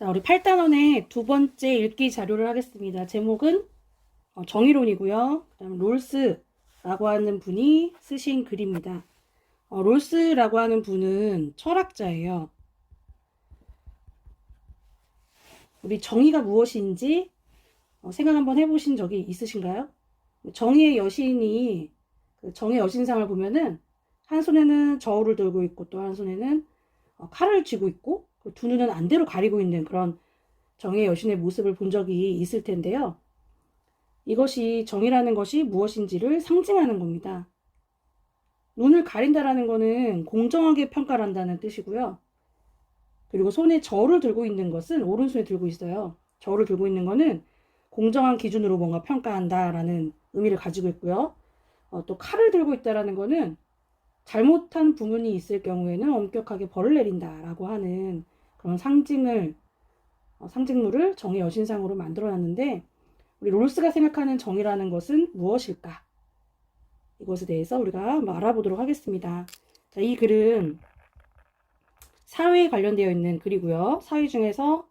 자, 우리 8단원의 두 번째 읽기 자료를 하겠습니다. 제목은 정의론이고요. 그다음 롤스라고 하는 분이 쓰신 글입니다. 롤스라고 하는 분은 철학자예요. 우리 정의가 무엇인지 생각 한번 해보신 적이 있으신가요? 정의의 여신이 정의 여신상을 보면은 한 손에는 저울을 들고 있고 또 한 손에는 칼을 쥐고 있고 두 눈은 안대로 가리고 있는 그런 정의의 여신의 모습을 본 적이 있을 텐데요. 이것이 정의라는 것이 무엇인지를 상징하는 겁니다. 눈을 가린다라는 것은 공정하게 평가를 한다는 뜻이고요. 그리고 손에 저울을 들고 있는 것은 오른손에 들고 있어요. 저울을 들고 있는 것은 공정한 기준으로 뭔가 평가한다라는 의미를 가지고 있고요. 또 칼을 들고 있다라는 것은 잘못한 부분이 있을 경우에는 엄격하게 벌을 내린다라고 하는 그런 상징물을 정의 여신상으로 만들어놨는데 우리 롤스가 생각하는 정의라는 것은 무엇일까? 이것에 대해서 우리가 한번 알아보도록 하겠습니다. 자, 이 글은 사회에 관련되어 있는 글이고요. 사회 중에서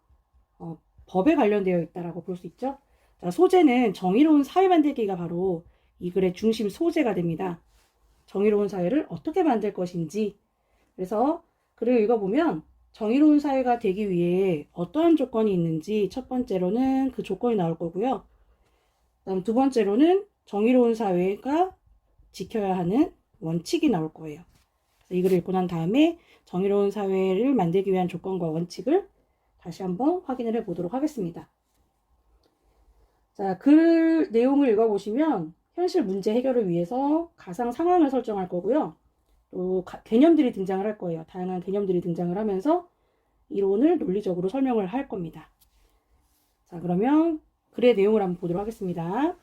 법에 관련되어 있다라고 볼 수 있죠. 자, 소재는 정의로운 사회 만들기가 바로 이 글의 중심 소재가 됩니다. 정의로운 사회를 어떻게 만들 것인지. 그래서 글을 읽어보면 정의로운 사회가 되기 위해 어떠한 조건이 있는지 첫 번째로는 그 조건이 나올 거고요. 그다음 두 번째로는 정의로운 사회가 지켜야 하는 원칙이 나올 거예요. 그래서 이 글을 읽고 난 다음에 정의로운 사회를 만들기 위한 조건과 원칙을 다시 한번 확인을 해보도록 하겠습니다. 자, 글 내용을 읽어보시면 현실 문제 해결을 위해서 가상 상황을 설정할 거고요. 또 개념들이 등장을 할 거예요. 다양한 개념들이 등장을 하면서 이론을 논리적으로 설명을 할 겁니다. 자, 그러면 글의 내용을 한번 보도록 하겠습니다.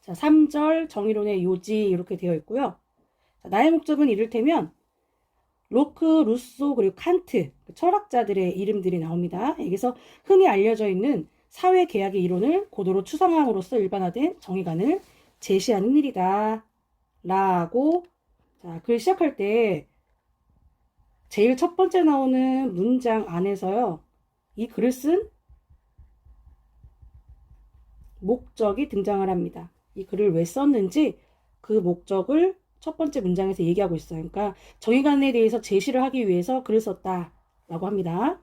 자, 3절 정의론의 요지 이렇게 되어 있고요. 자, 나의 목적은 이를테면 로크, 루소, 그리고 칸트 철학자들의 이름들이 나옵니다. 여기서 흔히 알려져 있는 사회계약의 이론을 고도로 추상함으로써 일반화된 정의관을 제시하는 일이다 라고 자, 글 시작할 때 제일 첫 번째 나오는 문장 안에서요. 이 글을 쓴 목적이 등장을 합니다. 이 글을 왜 썼는지 그 목적을 첫 번째 문장에서 얘기하고 있어요. 그러니까 정의관에 대해서 제시를 하기 위해서 글을 썼다라고 합니다.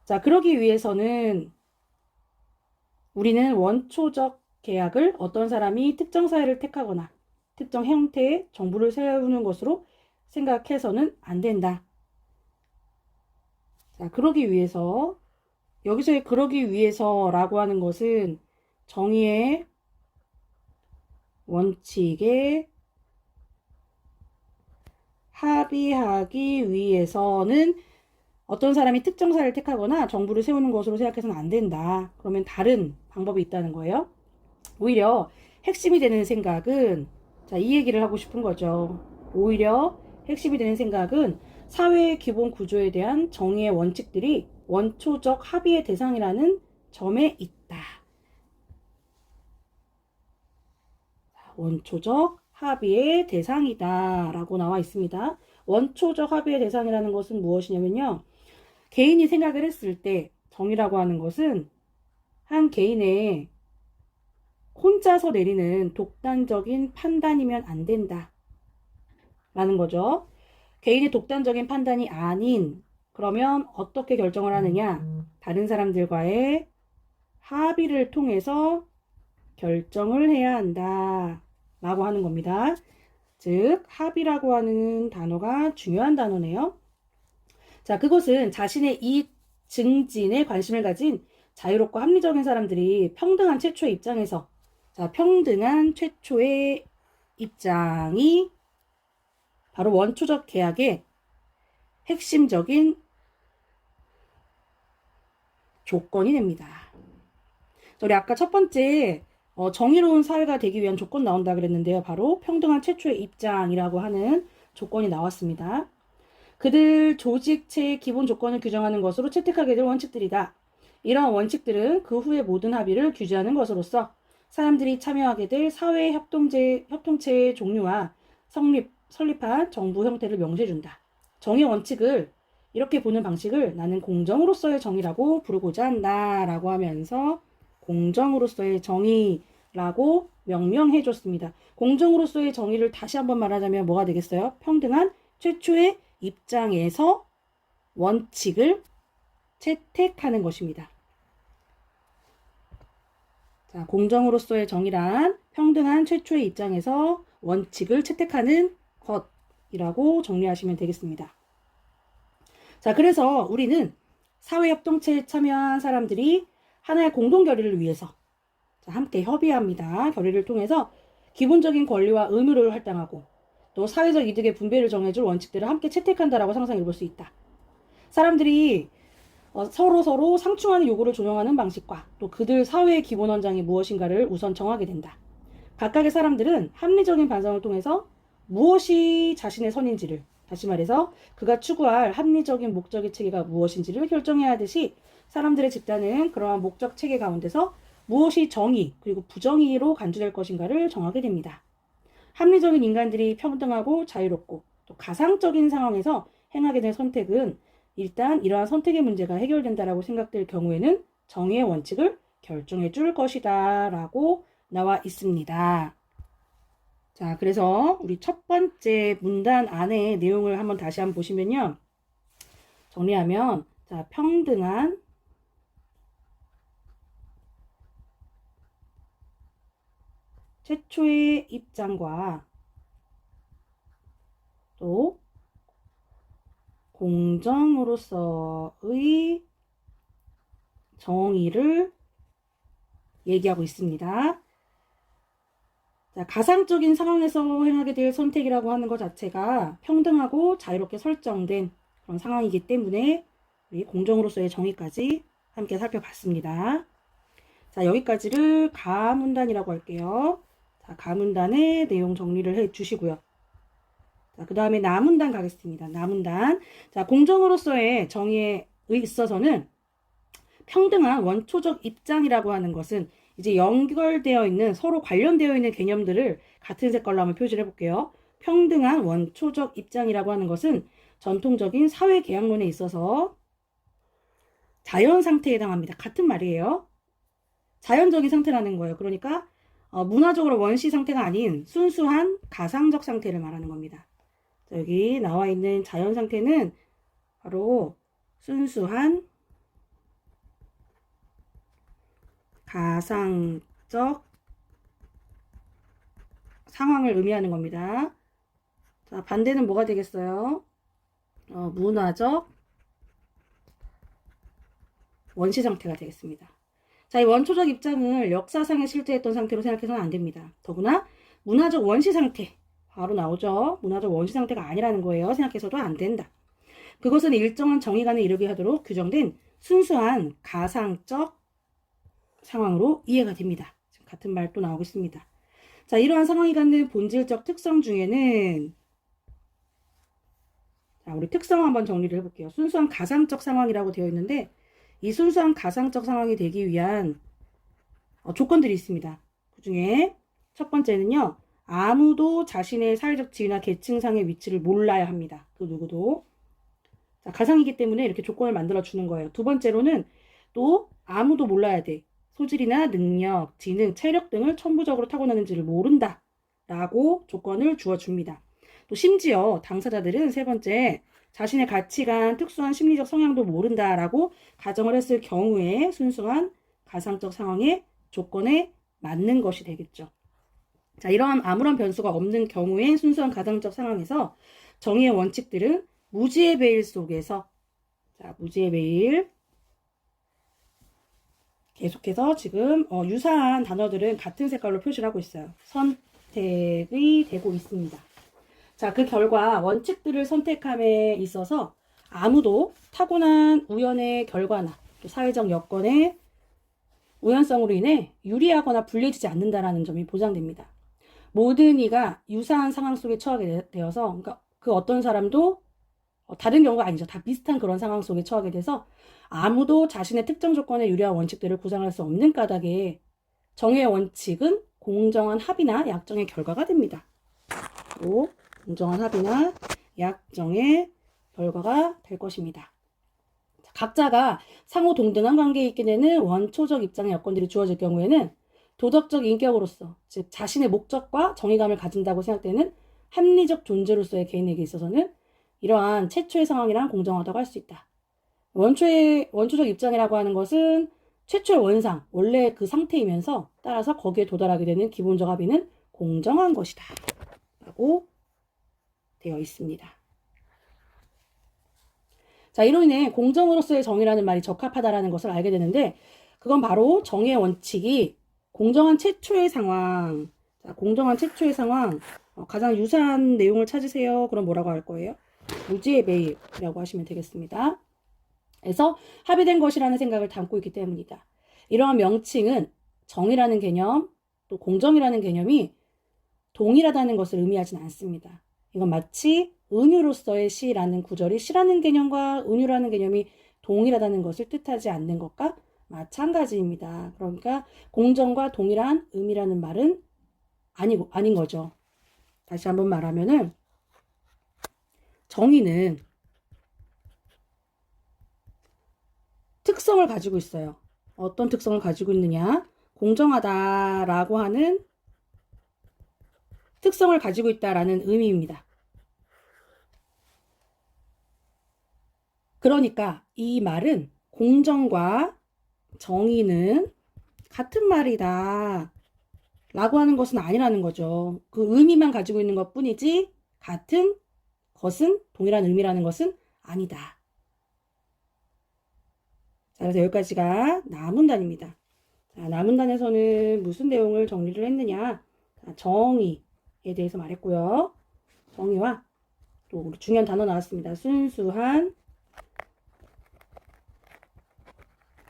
자, 그러기 위해서는 우리는 원초적 계약을 어떤 사람이 특정 사회를 택하거나 특정 형태의 정부를 세우는 것으로 생각해서는 안 된다. 자, 그러기 위해서 여기서의 그러기 위해서라고 하는 것은 정의의 원칙에 합의하기 위해서는 어떤 사람이 특정 사회를 택하거나 정부를 세우는 것으로 생각해서는 안 된다. 그러면 다른 방법이 있다는 거예요. 오히려 핵심이 되는 생각은 자, 이 얘기를 하고 싶은 거죠. 오히려 핵심이 되는 생각은 사회의 기본 구조에 대한 정의의 원칙들이 원초적 합의의 대상이라는 점에 있다. 원초적 합의의 대상이다 라고 나와 있습니다. 원초적 합의의 대상이라는 것은 무엇이냐면요. 개인이 생각을 했을 때 정의라고 하는 것은 한 개인의 혼자서 내리는 독단적인 판단이면 안 된다 라는 거죠. 개인의 독단적인 판단이 아닌 그러면 어떻게 결정을 하느냐? 다른 사람들과의 합의를 통해서 결정을 해야 한다 라고 하는 겁니다. 즉 합의라고 하는 단어가 중요한 단어네요. 자, 그것은 자신의 이익 증진에 관심을 가진 자유롭고 합리적인 사람들이 평등한 최초의 입장에서 자, 평등한 최초의 입장이 바로 원초적 계약의 핵심적인 조건이 됩니다. 우리 아까 첫 번째 정의로운 사회가 되기 위한 조건 나온다 그랬는데요. 바로 평등한 최초의 입장이라고 하는 조건이 나왔습니다. 그들 조직체의 기본 조건을 규정하는 것으로 채택하게 될 원칙들이다. 이러한 원칙들은 그 후의 모든 합의를 규제하는 것으로서 사람들이 참여하게 될 사회 협동체의 종류와 설립한 정부 형태를 명시해준다. 정의 원칙을 이렇게 보는 방식을 나는 공정으로서의 정의라고 부르고자 한다 라고 하면서 공정으로서의 정의라고 명명해 줬습니다. 공정으로서의 정의를 다시 한번 말하자면 뭐가 되겠어요? 평등한 최초의 입장에서 원칙을 채택하는 것입니다. 자, 공정으로서의 정의란 평등한 최초의 입장에서 원칙을 채택하는 것이라고 정리하시면 되겠습니다. 자, 그래서 우리는 사회협동체에 참여한 사람들이 하나의 공동 결의를 위해서 함께 협의합니다. 결의를 통해서 기본적인 권리와 의무를 할당하고 또 사회적 이득의 분배를 정해줄 원칙들을 함께 채택한다라고 상상해 볼 수 있다. 사람들이 서로 상충하는 요구를 조정하는 방식과 또 그들 사회의 기본 원장이 무엇인가를 우선 정하게 된다. 각각의 사람들은 합리적인 반성을 통해서 무엇이 자신의 선인지를, 다시 말해서 그가 추구할 합리적인 목적의 체계가 무엇인지를 결정해야 하듯이 사람들의 집단은 그러한 목적 체계 가운데서 무엇이 정의 그리고 부정의로 간주될 것인가를 정하게 됩니다. 합리적인 인간들이 평등하고 자유롭고 또 가상적인 상황에서 행하게 된 선택은 일단 이러한 선택의 문제가 해결된다라고 생각될 경우에는 정의의 원칙을 결정해 줄 것이다 라고 나와 있습니다. 자, 그래서 우리 첫 번째 문단 안에 내용을 한번 다시 한번 보시면요. 정리하면 자, 평등한 최초의 입장과 또 공정으로서의 정의를 얘기하고 있습니다. 자, 가상적인 상황에서 행하게 될 선택이라고 하는 것 자체가 평등하고 자유롭게 설정된 그런 상황이기 때문에 우리 공정으로서의 정의까지 함께 살펴봤습니다. 자, 여기까지를 가문단이라고 할게요. 자, 가문단의 내용 정리를 해 주시고요. 자, 그 다음에 나문단 가겠습니다. 나문단. 자, 공정으로서의 정의에 있어서는 평등한 원초적 입장이라고 하는 것은 이제 연결되어 있는 서로 관련되어 있는 개념들을 같은 색깔로 한번 표시를 해볼게요. 평등한 원초적 입장이라고 하는 것은 전통적인 사회 계약론에 있어서 자연 상태에 해당합니다. 같은 말이에요. 자연적인 상태라는 거예요. 그러니까 문화적으로 원시 상태가 아닌 순수한 가상적 상태를 말하는 겁니다. 자, 여기 나와 있는 자연 상태는 바로 순수한 가상적 상황을 의미하는 겁니다. 자, 반대는 뭐가 되겠어요? 문화적 원시 상태가 되겠습니다. 자, 이 원초적 입장을 역사상에 실제했던 상태로 생각해서는 안 됩니다. 더구나 문화적 원시 상태, 바로 나오죠. 문화적 원시 상태가 아니라는 거예요. 생각해서도 안 된다. 그것은 일정한 정의관에 이르게 하도록 규정된 순수한 가상적 상황으로 이해가 됩니다. 지금 같은 말 또 나오고 있습니다. 자, 이러한 상황이 갖는 본질적 특성 중에는 자, 우리 특성 한번 정리를 해볼게요. 순수한 가상적 상황이라고 되어 있는데 이 순수한 가상적 상황이 되기 위한 조건들이 있습니다. 그 중에 첫 번째는요. 아무도 자신의 사회적 지위나 계층상의 위치를 몰라야 합니다. 그 누구도. 자, 가상이기 때문에 이렇게 조건을 만들어 주는 거예요. 두 번째로는 또 아무도 몰라야 돼. 소질이나 능력, 지능, 체력 등을 천부적으로 타고나는지를 모른다. 라고 조건을 주어줍니다. 또 심지어 당사자들은 세 번째, 자신의 가치관, 특수한 심리적 성향도 모른다라고 가정을 했을 경우에 순수한 가상적 상황의 조건에 맞는 것이 되겠죠. 자, 이러한 아무런 변수가 없는 경우에 순수한 가상적 상황에서 정의의 원칙들은 무지의 베일 속에서 자, 무지의 베일 계속해서 지금 유사한 단어들은 같은 색깔로 표시를 하고 있어요. 선택이 되고 있습니다. 자, 그 결과 원칙들을 선택함에 있어서 아무도 타고난 우연의 결과나 또 사회적 여건의 우연성으로 인해 유리하거나 불리해지지 않는다라는 점이 보장됩니다. 모든 이가 유사한 상황 속에 처하게 되어서 그러니까 그 어떤 사람도 다른 경우가 아니죠. 다 비슷한 그런 상황 속에 처하게 돼서 아무도 자신의 특정 조건에 유리한 원칙들을 구상할 수 없는 까닭에 정의의 원칙은 공정한 합의나 약정의 결과가 됩니다. 또 공정한 합의나 약정의 결과가 될 것입니다. 각자가 상호 동등한 관계에 있게 되는 원초적 입장의 여건들이 주어질 경우에는 도덕적 인격으로서, 즉 자신의 목적과 정의감을 가진다고 생각되는 합리적 존재로서의 개인에게 있어서는 이러한 최초의 상황이란 공정하다고 할 수 있다. 원초적 입장이라고 하는 것은 최초의 원상, 원래 그 상태이면서 따라서 거기에 도달하게 되는 기본적 합의는 공정한 것이다 라고 되어 있습니다. 자, 이로 인해 공정으로서의 정의라는 말이 적합하다라는 것을 알게 되는데, 그건 바로 정의의 원칙이 공정한 최초의 상황. 자, 공정한 최초의 상황. 가장 유사한 내용을 찾으세요. 그럼 뭐라고 할 거예요? 무지의 매일이라고 하시면 되겠습니다. 그래서 합의된 것이라는 생각을 담고 있기 때문이다. 이러한 명칭은 정의라는 개념, 또 공정이라는 개념이 동일하다는 것을 의미하지는 않습니다. 이건 마치 은유로서의 시라는 구절이 시라는 개념과 은유라는 개념이 동일하다는 것을 뜻하지 않는 것과 마찬가지입니다. 그러니까 공정과 동일한 의미라는 말은 아닌 거죠. 다시 한번 말하면은 정의는 특성을 가지고 있어요. 어떤 특성을 가지고 있느냐? 공정하다라고 하는 특성을 가지고 있다라는 의미입니다. 그러니까 이 말은 공정과 정의는 같은 말이다 라고 하는 것은 아니라는 거죠. 그 의미만 가지고 있는 것 뿐이지 같은 것은 동일한 의미라는 것은 아니다. 자, 그래서 여기까지가 나문단입니다. 자, 나문단에서는 무슨 내용을 정리를 했느냐? 자, 정의에 대해서 말했고요. 정의와 또 우리 중요한 단어 나왔습니다. 순수한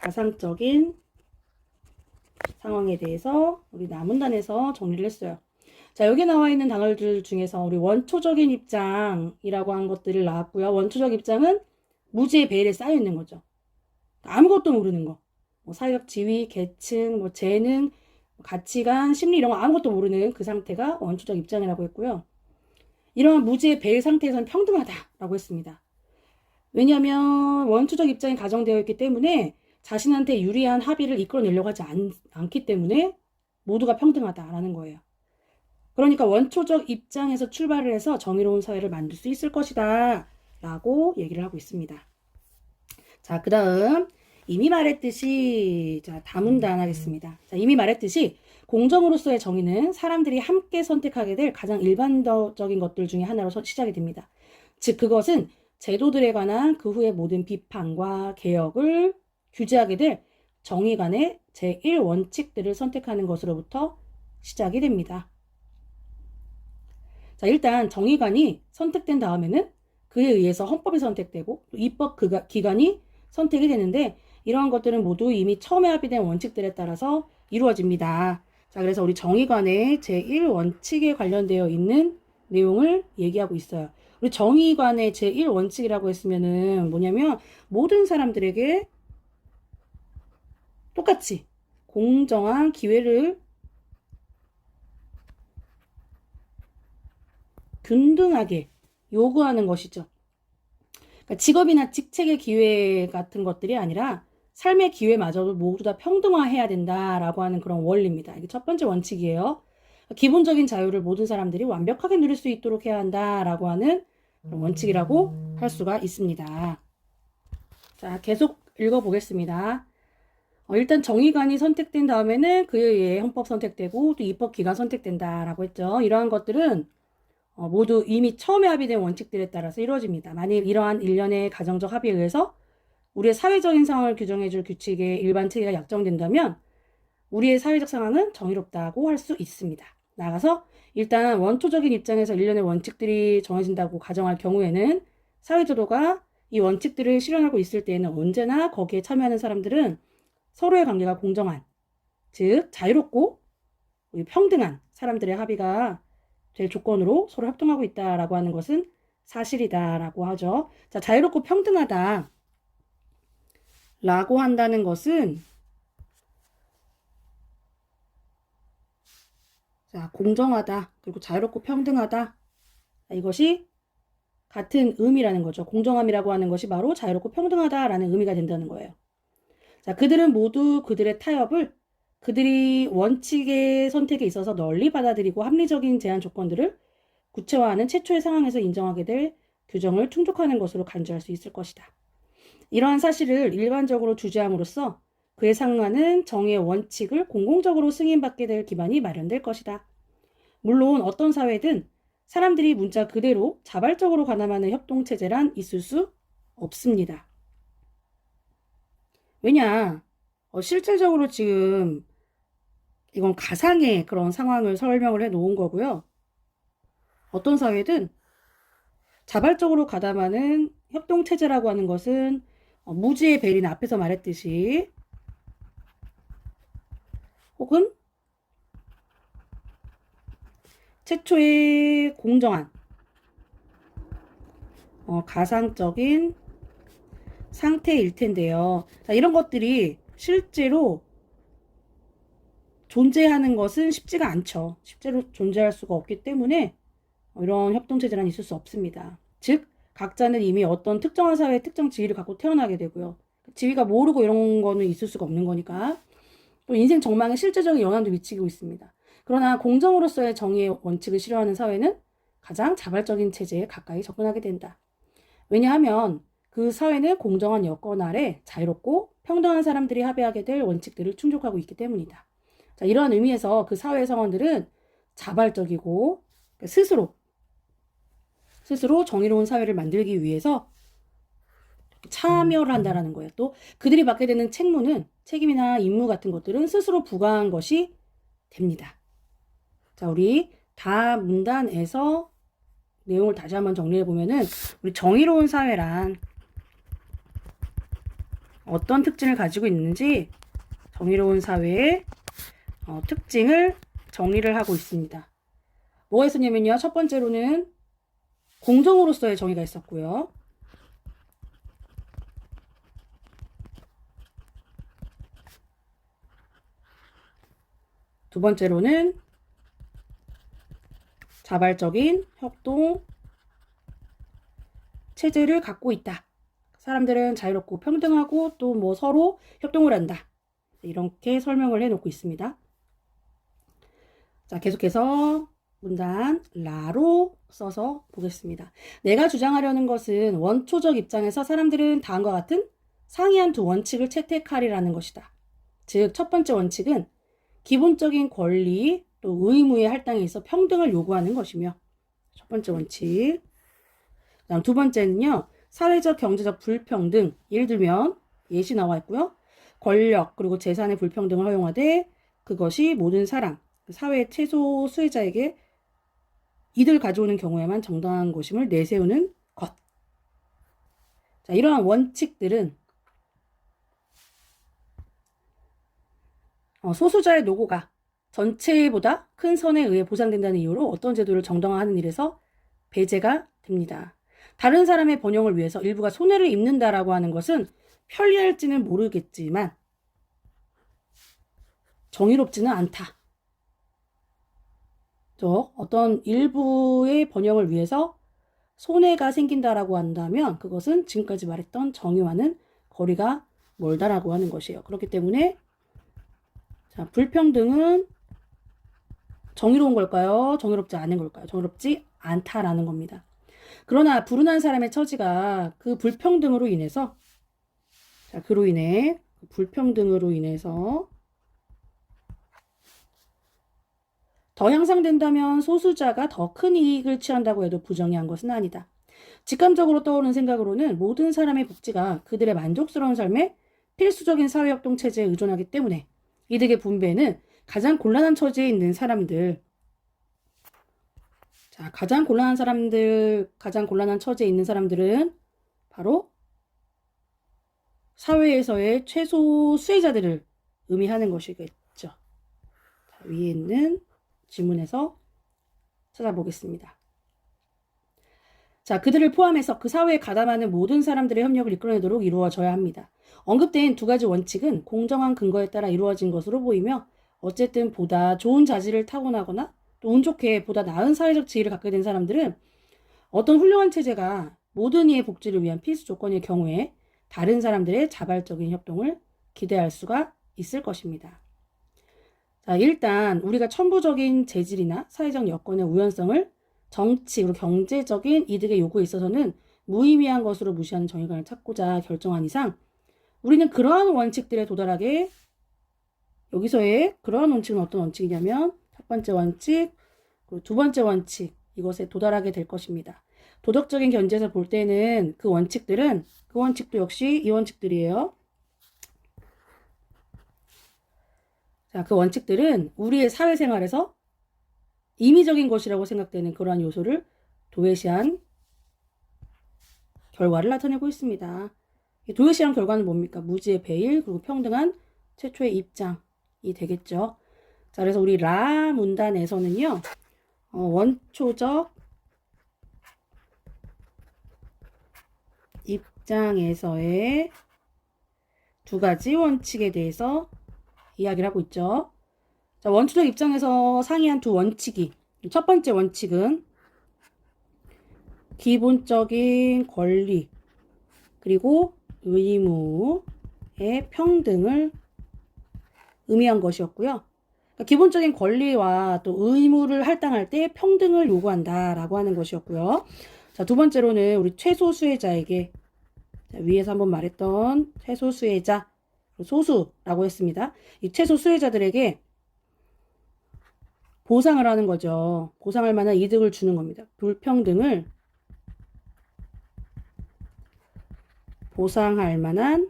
가상적인 상황에 대해서 우리 나문단에서 정리를 했어요. 자, 여기 나와 있는 단어들 중에서 우리 원초적인 입장이라고 한 것들을 나왔고요. 원초적 입장은 무지의 베일에 쌓여 있는 거죠. 아무것도 모르는 거. 뭐 사회적 지위, 계층, 뭐 재능, 가치관, 심리 이런 거 아무것도 모르는 그 상태가 원초적 입장이라고 했고요. 이러한 무지의 베일 상태에서는 평등하다라고 했습니다. 왜냐하면 원초적 입장이 가정되어 있기 때문에 자신한테 유리한 합의를 이끌어내려고 하지 않기 때문에 모두가 평등하다라는 거예요. 그러니까 원초적 입장에서 출발을 해서 정의로운 사회를 만들 수 있을 것이다 라고 얘기를 하고 있습니다. 자, 그 다음 이미 말했듯이 자, 다문단 하겠습니다. 자, 이미 말했듯이 공정으로서의 정의는 사람들이 함께 선택하게 될 가장 일반적인 것들 중에 하나로 시작이 됩니다. 즉 그것은 제도들에 관한 그 후의 모든 비판과 개혁을 규제하게 될 정의관의 제1원칙들을 선택하는 것으로부터 시작이 됩니다. 자, 일단 정의관이 선택된 다음에는 그에 의해서 헌법이 선택되고 또 입법 기관이 선택이 되는데 이러한 것들은 모두 이미 처음에 합의된 원칙들에 따라서 이루어집니다. 자, 그래서 우리 정의관의 제1원칙에 관련되어 있는 내용을 얘기하고 있어요. 우리 정의관의 제1원칙이라고 했으면은 뭐냐면 모든 사람들에게 똑같이 공정한 기회를 균등하게 요구하는 것이죠. 그러니까 직업이나 직책의 기회 같은 것들이 아니라 삶의 기회마저도 모두 다 평등화해야 된다라고 하는 그런 원리입니다. 이게 첫 번째 원칙이에요. 기본적인 자유를 모든 사람들이 완벽하게 누릴 수 있도록 해야 한다라고 하는 그런 원칙이라고 할 수가 있습니다. 자, 계속 읽어보겠습니다. 일단 정의관이 선택된 다음에는 그에 의해 헌법 선택되고 또 입법기관 선택된다라고 했죠. 이러한 것들은 모두 이미 처음에 합의된 원칙들에 따라서 이루어집니다. 만일 이러한 일련의 가정적 합의에 의해서 우리의 사회적인 상황을 규정해줄 규칙의 일반 체계가 약정된다면 우리의 사회적 상황은 정의롭다고 할 수 있습니다. 나아가서 일단 원초적인 입장에서 일련의 원칙들이 정해진다고 가정할 경우에는 사회제도가 이 원칙들을 실현하고 있을 때에는 언제나 거기에 참여하는 사람들은 서로의 관계가 공정한, 즉 자유롭고 평등한 사람들의 합의가 될 조건으로 서로 협동하고 있다라고 하는 것은 사실이다라고 하죠. 자, 자유롭고 평등하다 라고 한다는 것은 자, 공정하다 그리고 자유롭고 평등하다 이것이 같은 의미라는 거죠. 공정함이라고 하는 것이 바로 자유롭고 평등하다라는 의미가 된다는 거예요. 자, 그들은 모두 그들의 타협을 그들이 원칙의 선택에 있어서 널리 받아들이고 합리적인 제한 조건들을 구체화하는 최초의 상황에서 인정하게 될 규정을 충족하는 것으로 간주할 수 있을 것이다. 이러한 사실을 일반적으로 주재함으로써 그에 상하는 정의의 원칙을 공공적으로 승인받게 될 기반이 마련될 것이다. 물론 어떤 사회든 사람들이 문자 그대로 자발적으로 가담하는 협동체제란 있을 수 없습니다. 왜냐? 실질적으로 지금 이건 가상의 그런 상황을 설명을 해 놓은 거고요. 어떤 사회든 자발적으로 가담하는 협동체제라고 하는 것은 무지의 배린 앞에서 말했듯이 혹은 최초의 공정한 가상적인 상태일 텐데요. 자, 이런 것들이 실제로 존재하는 것은 쉽지가 않죠. 실제로 존재할 수가 없기 때문에 이런 협동체제란 있을 수 없습니다. 즉 각자는 이미 어떤 특정한 사회의 특정 지위를 갖고 태어나게 되고요. 지위가 모르고 이런 거는 있을 수가 없는 거니까 또 인생 정망에 실제적인 영향도 미치고 있습니다. 그러나 공정으로서의 정의의 원칙을 실현하는 사회는 가장 자발적인 체제에 가까이 접근하게 된다. 왜냐하면 그 사회는 공정한 여건 아래 자유롭고 평등한 사람들이 합의하게 될 원칙들을 충족하고 있기 때문이다. 자, 이러한 의미에서 그 사회의 성원들은 자발적이고 스스로 정의로운 사회를 만들기 위해서 참여를 한다라는 거예요. 또 그들이 받게 되는 책임이나 임무 같은 것들은 스스로 부과한 것이 됩니다. 자, 우리 다음 문단에서 내용을 다시 한번 정리해 보면은 우리 정의로운 사회란 어떤 특징을 가지고 있는지 정의로운 사회의 특징을 정리를 하고 있습니다. 뭐가 있었냐면요. 첫 번째로는 공정으로서의 정의가 있었고요. 두 번째로는 자발적인 협동 체제를 갖고 있다. 사람들은 자유롭고 평등하고 또 뭐 서로 협동을 한다. 이렇게 설명을 해놓고 있습니다. 자, 계속해서 문단 라로 써서 보겠습니다. 내가 주장하려는 것은 원초적 입장에서 사람들은 다음과 같은 상이한 두 원칙을 채택하리라는 것이다. 즉, 첫 번째 원칙은 기본적인 권리 또 의무의 할당에 있어 평등을 요구하는 것이며 첫 번째 원칙. 그다음 두 번째는요. 사회적 경제적 불평등, 예를 들면 예시 나와 있고요. 권력 그리고 재산의 불평등을 허용하되 그것이 모든 사람, 사회의 최소 수혜자에게 이득을 가져오는 경우에만 정당한 것임을 내세우는 것. 자, 이러한 원칙들은 소수자의 노고가 전체보다 큰 선에 의해 보상된다는 이유로 어떤 제도를 정당화하는 일에서 배제가 됩니다. 다른 사람의 번영을 위해서 일부가 손해를 입는다라고 하는 것은 편리할지는 모르겠지만 정의롭지는 않다. 어떤 일부의 번영을 위해서 손해가 생긴다라고 한다면 그것은 지금까지 말했던 정의와는 거리가 멀다라고 하는 것이에요. 그렇기 때문에 자, 불평등은 정의로운 걸까요? 정의롭지 않은 걸까요? 정의롭지 않다라는 겁니다. 그러나 불운한 사람의 처지가 그 불평등으로 인해서 자, 불평등으로 인해서 더 향상된다면 소수자가 더 큰 이익을 취한다고 해도 부정의한 것은 아니다. 직감적으로 떠오르는 생각으로는 모든 사람의 복지가 그들의 만족스러운 삶의 필수적인 사회협동 체제에 의존하기 때문에 이득의 분배는 가장 곤란한 처지에 있는 사람들, 자, 가장 곤란한 처지에 있는 사람들은 바로 사회에서의 최소 수혜자들을 의미하는 것이겠죠. 자, 위에 있는 지문에서 찾아보겠습니다. 자, 그들을 포함해서 그 사회에 가담하는 모든 사람들의 협력을 이끌어내도록 이루어져야 합니다. 언급된 두 가지 원칙은 공정한 근거에 따라 이루어진 것으로 보이며 어쨌든 보다 좋은 자질을 타고나거나 또 운 좋게 보다 나은 사회적 지위를 갖게 된 사람들은 어떤 훌륭한 체제가 모든 이의 복지를 위한 필수 조건일 경우에 다른 사람들의 자발적인 협동을 기대할 수가 있을 것입니다. 자, 일단 우리가 천부적인 재질이나 사회적 여건의 우연성을 정치 그리고 경제적인 이득의 요구에 있어서는 무의미한 것으로 무시하는 정의관을 찾고자 결정한 이상 우리는 그러한 원칙들에 도달하게 여기서의 그러한 원칙은 어떤 원칙이냐면 첫 번째 원칙, 그리고 두 번째 원칙 이것에 도달하게 될 것입니다. 도덕적인 견지에서 볼 때는 그 원칙도 역시 이 원칙들이에요. 자, 그 원칙들은 우리의 사회생활에서 임의적인 것이라고 생각되는 그러한 요소를 도외시한 결과를 나타내고 있습니다. 도외시한 결과는 뭡니까? 무지의 배일 그리고 평등한 최초의 입장이 되겠죠. 자, 그래서 우리 라 문단에서는요. 원초적 입장에서의 두 가지 원칙에 대해서 이야기를 하고 있죠. 자, 원초적 입장에서 상이한 두 원칙이 첫 번째 원칙은 기본적인 권리 그리고 의무의 평등을 의미한 것이었고요. 그러니까 기본적인 권리와 또 의무를 할당할 때 평등을 요구한다라고 하는 것이었고요. 자, 두 번째로는 우리 최소 수혜자에게 위에서 한번 말했던 최소 수혜자 소수라고 했습니다. 이 최소 수혜자들에게 보상을 하는 거죠. 보상할 만한 이득을 주는 겁니다. 불평등을 보상할 만한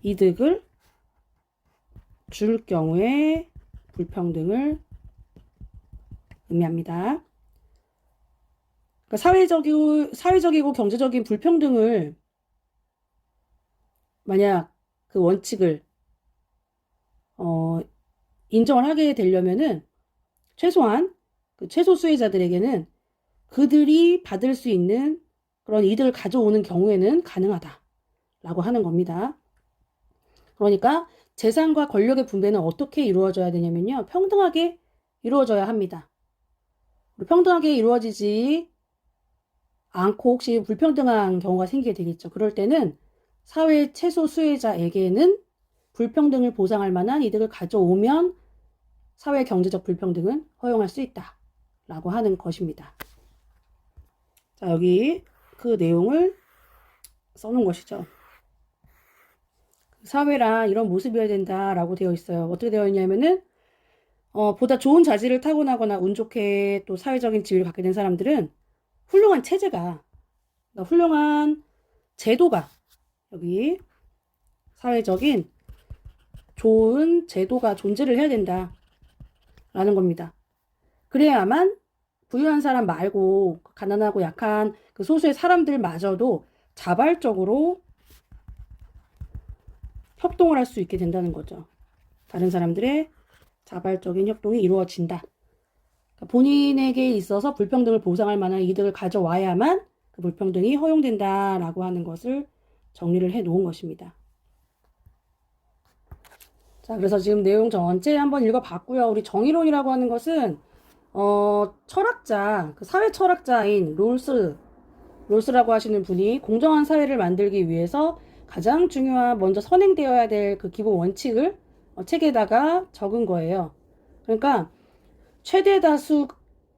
이득을 줄 경우에 불평등을 의미합니다. 그러니까 사회적이고 경제적인 불평등을 만약 그 원칙을 인정을 하게 되려면은 최소한 그 최소 수혜자들에게는 그들이 받을 수 있는 그런 이득을 가져오는 경우에는 가능하다라고 하는 겁니다. 그러니까 재산과 권력의 분배는 어떻게 이루어져야 되냐면요. 평등하게 이루어져야 합니다. 평등하게 이루어지지 않고 혹시 불평등한 경우가 생기게 되겠죠. 그럴 때는 사회 최소 수혜자에게는 불평등을 보상할 만한 이득을 가져오면 사회 경제적 불평등은 허용할 수 있다라고 하는 것입니다. 자, 여기 그 내용을 써놓은 것이죠. 사회란 이런 모습이어야 된다라고 되어 있어요. 어떻게 되어 있냐면은 보다 좋은 자질을 타고나거나 운 좋게 또 사회적인 지위를 갖게 된 사람들은 훌륭한 체제가 그러니까 훌륭한 제도가 여기 사회적인 좋은 제도가 존재를 해야 된다라는 겁니다. 그래야만 부유한 사람 말고 가난하고 약한 그 소수의 사람들마저도 자발적으로 협동을 할 수 있게 된다는 거죠. 다른 사람들의 자발적인 협동이 이루어진다. 그러니까 본인에게 있어서 불평등을 보상할 만한 이득을 가져와야만 그 불평등이 허용된다라고 하는 것을 정리를 해 놓은 것입니다. 자, 그래서 지금 내용 전체 한번 읽어봤고요. 우리 정의론이라고 하는 것은 철학자, 그 사회 철학자인 롤스라고 하시는 분이 공정한 사회를 만들기 위해서 가장 중요한 먼저 선행되어야 될 그 기본 원칙을 책에다가 적은 거예요. 그러니까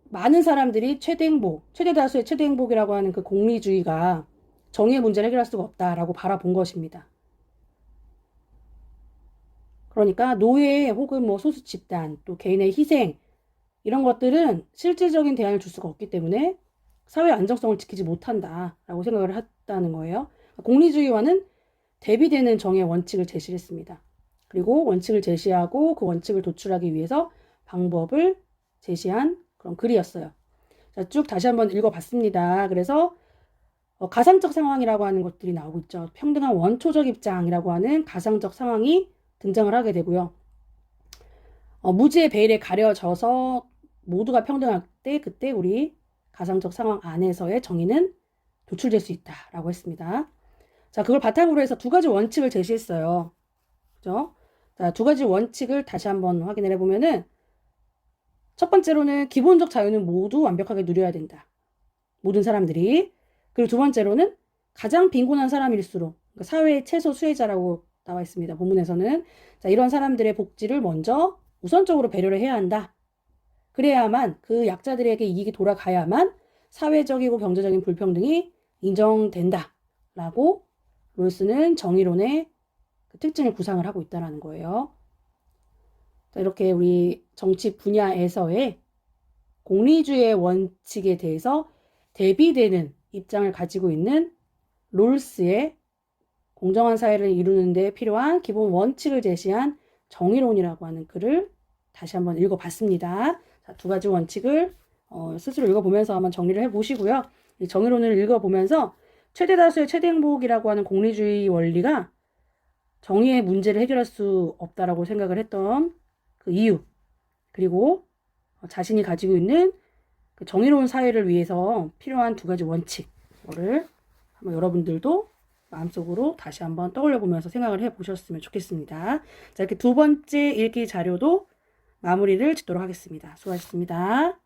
많은 사람들이 최대다수의 최대 행복이라고 하는 그 공리주의가 정의의 문제를 해결할 수가 없다라고 바라본 것입니다. 그러니까 노예 혹은 뭐 소수 집단 또 개인의 희생 이런 것들은 실질적인 대안을 줄 수가 없기 때문에 사회 안정성을 지키지 못한다라고 생각을 했다는 거예요. 공리주의와는 대비되는 정의 원칙을 제시했습니다. 그리고 원칙을 제시하고 그 원칙을 도출하기 위해서 방법을 제시한 그런 글이었어요. 자, 쭉 다시 한번 읽어봤습니다. 그래서 가상적 상황이라고 하는 것들이 나오고 있죠. 평등한 원초적 입장이라고 하는 가상적 상황이 등장을 하게 되고요. 무지의 베일에 가려져서 모두가 평등할 때 그때 우리 가상적 상황 안에서의 정의는 도출될 수 있다라고 했습니다. 자, 그걸 바탕으로 해서 두 가지 원칙을 제시했어요. 그죠? 자, 두 가지 원칙을 다시 한번 확인을 해보면은 첫 번째로는 기본적 자유는 모두 완벽하게 누려야 된다. 모든 사람들이. 그리고 두 번째로는 가장 빈곤한 사람일수록, 그러니까 사회의 최소 수혜자라고 나와 있습니다. 본문에서는. 자, 이런 사람들의 복지를 먼저 우선적으로 배려를 해야 한다. 그래야만 그 약자들에게 이익이 돌아가야만 사회적이고 경제적인 불평등이 인정된다. 라고 롤스는 정의론의 그 특징을 구상을 하고 있다는 거예요. 자, 이렇게 우리 정치 분야에서의 공리주의 원칙에 대해서 대비되는 입장을 가지고 있는 롤스의 공정한 사회를 이루는 데 필요한 기본 원칙을 제시한 정의론이라고 하는 글을 다시 한번 읽어봤습니다. 자, 두 가지 원칙을 스스로 읽어보면서 한번 정리를 해보시고요. 이 정의론을 읽어보면서 최대 다수의 최대 행복이라고 하는 공리주의 원리가 정의의 문제를 해결할 수 없다라고 생각을 했던 그 이유, 그리고 자신이 가지고 있는 그 정의로운 사회를 위해서 필요한 두 가지 원칙을 한번 여러분들도 마음속으로 다시 한번 떠올려 보면서 생각을 해 보셨으면 좋겠습니다. 자, 이렇게 두 번째 읽기 자료도 마무리를 짓도록 하겠습니다. 수고하셨습니다.